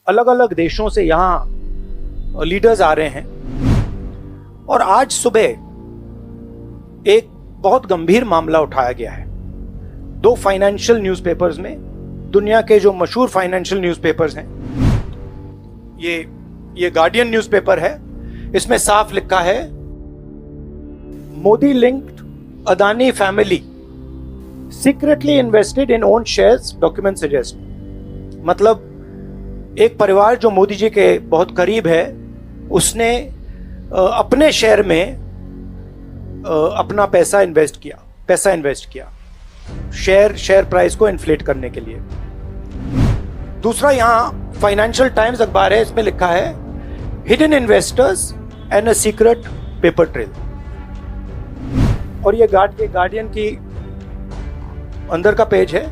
अलग अलग देशों से यहाँ लीडर्स आ रहे हैं और आज सुबह एक बहुत गंभीर मामला उठाया गया है। दो फाइनेंशियल न्यूज़पेपर्स में, दुनिया के जो मशहूर फाइनेंशियल न्यूज़पेपर्स हैं, ये गार्डियन न्यूज़पेपर है, इसमें साफ लिखा है Modi linked Adani family secretly invested in own shares, document suggest. मतलब एक परिवार जो मोदी जी के बहुत करीब है, उसने अपने शेयर में अपना पैसा इन्वेस्ट किया शेयर प्राइस को इन्फ्लेट करने के लिए। दूसरा यहाँ फाइनेंशियल टाइम्स अखबार है, इसमें लिखा है hidden investors and a secret paper trail. और ये गार्डियन की अंदर का पेज है,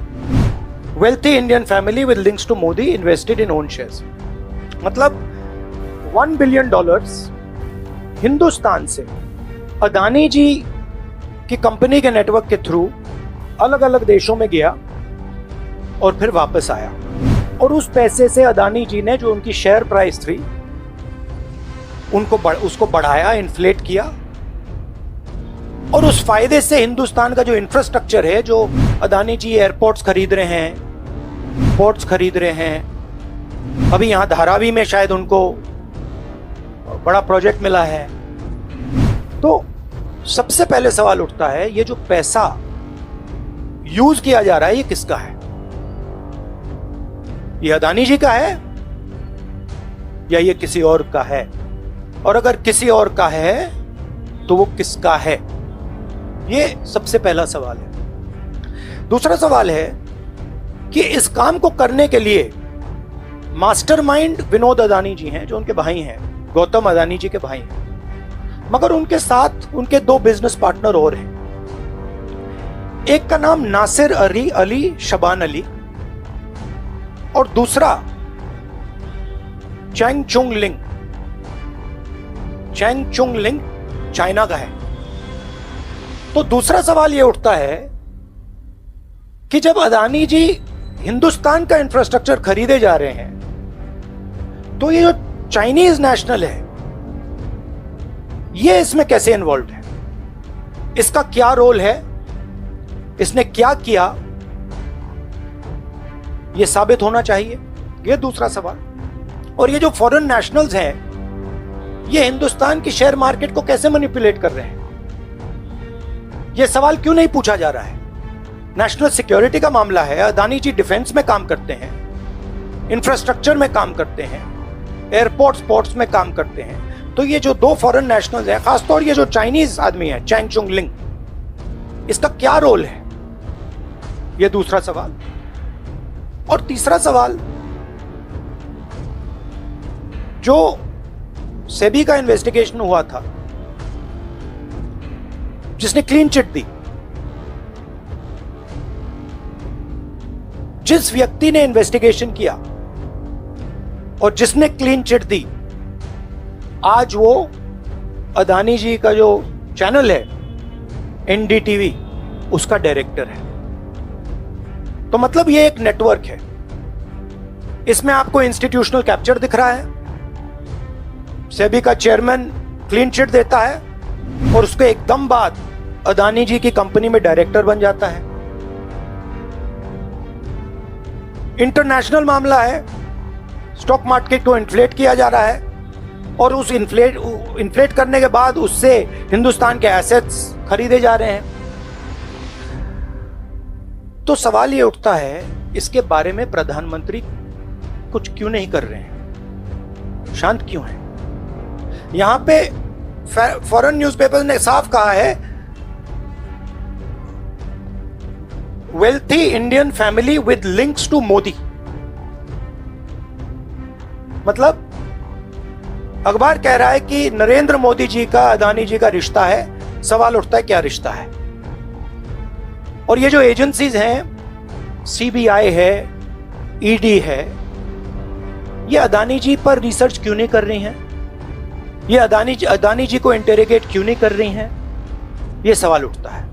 wealthy Indian family with links to Modi invested in own shares. मतलब $1 बिलियन हिंदुस्तान से अदानी जी की कंपनी के नेटवर्क के थ्रू अलग अलग देशों में गया और फिर वापस आया, और उस पैसे से अदानी जी ने जो उनकी शेयर प्राइस थी उसको बढ़ाया, इन्फ्लेट किया, और उस फायदे से हिंदुस्तान का जो इंफ्रास्ट्रक्चर है, जो अदानी जी एयरपोर्ट्स खरीद रहे हैं, पोर्ट्स खरीद रहे हैं, अभी यहाँ धारावी में शायद उनको बड़ा प्रोजेक्ट मिला है। तो सबसे पहले सवाल उठता है, ये जो पैसा यूज किया जा रहा है, ये किसका है? ये अदानी जी का है या ये किसी और का है? और अगर किसी और का है तो वो किसका है? ये सबसे पहला सवाल है। दूसरा सवाल है कि इस काम को करने के लिए मास्टरमाइंड विनोद अदानी जी हैं, जो उनके भाई हैं, गौतम अदानी जी के भाई हैं, मगर उनके साथ उनके दो बिजनेस पार्टनर और हैं। एक का नाम नासिर अली शबान अली और दूसरा चैंग चुंग लिंग चाइना का है। तो दूसरा सवाल यह उठता है कि जब अदानी जी हिंदुस्तान का इंफ्रास्ट्रक्चर खरीदे जा रहे हैं, तो ये जो चाइनीज नेशनल है, ये इसमें कैसे इन्वॉल्व है? इसका क्या रोल है? इसने क्या किया? यह साबित होना चाहिए, यह दूसरा सवाल। और ये जो फॉरेन नेशनल्स हैं, ये हिंदुस्तान की शेयर मार्केट को कैसे मैनिपुलेट कर रहे हैं? यह सवाल क्यों नहीं पूछा जा रहा है? नेशनल सिक्योरिटी का मामला है। अदानी जी डिफेंस में काम करते हैं, इंफ्रास्ट्रक्चर में काम करते हैं, एयरपोर्ट्स पोर्ट्स में काम करते हैं। तो ये जो दो फॉरेन नेशनल्स हैं, खासतौर ये जो चाइनीज आदमी है चैंग चुंग लिंग, इसका क्या रोल है? यह दूसरा सवाल। और तीसरा सवाल, जो सेबी का इन्वेस्टिगेशन हुआ था, जिसने क्लीन चिट दी, जिस व्यक्ति ने इन्वेस्टिगेशन किया और जिसने क्लीन चिट दी, आज वो अदानी जी का जो चैनल है NDTV, उसका डायरेक्टर है। तो मतलब ये एक नेटवर्क है। इसमें आपको इंस्टीट्यूशनल कैप्चर दिख रहा है। सेबी का चेयरमैन क्लीन चिट देता है और उसके एकदम बाद अदानी जी की कंपनी में डायरेक्टर बन जाता है। इंटरनेशनल मामला है, स्टॉक मार्केट को इन्फ्लेट किया जा रहा है और उस इन्फ्लेट करने के बाद उससे हिंदुस्तान के एसेट्स खरीदे जा रहे हैं। तो सवाल ये उठता है, इसके बारे में प्रधानमंत्री कुछ क्यों नहीं कर रहे हैं? शांत क्यों है? यहां पे फॉरेन न्यूज़पेपर ने साफ कहा है, wealthy Indian family with links to Modi. मतलब अखबार कह रहा है कि नरेंद्र मोदी जी का अदानी जी का रिश्ता है। सवाल उठता है, क्या रिश्ता है? और ये जो एजेंसीज हैं, CBI है, ED है, ये अदानी जी पर रिसर्च क्यों नहीं कर रही हैं? ये अदानी जी को इंटेरोगेट क्यों नहीं कर रही हैं? ये सवाल उठता है।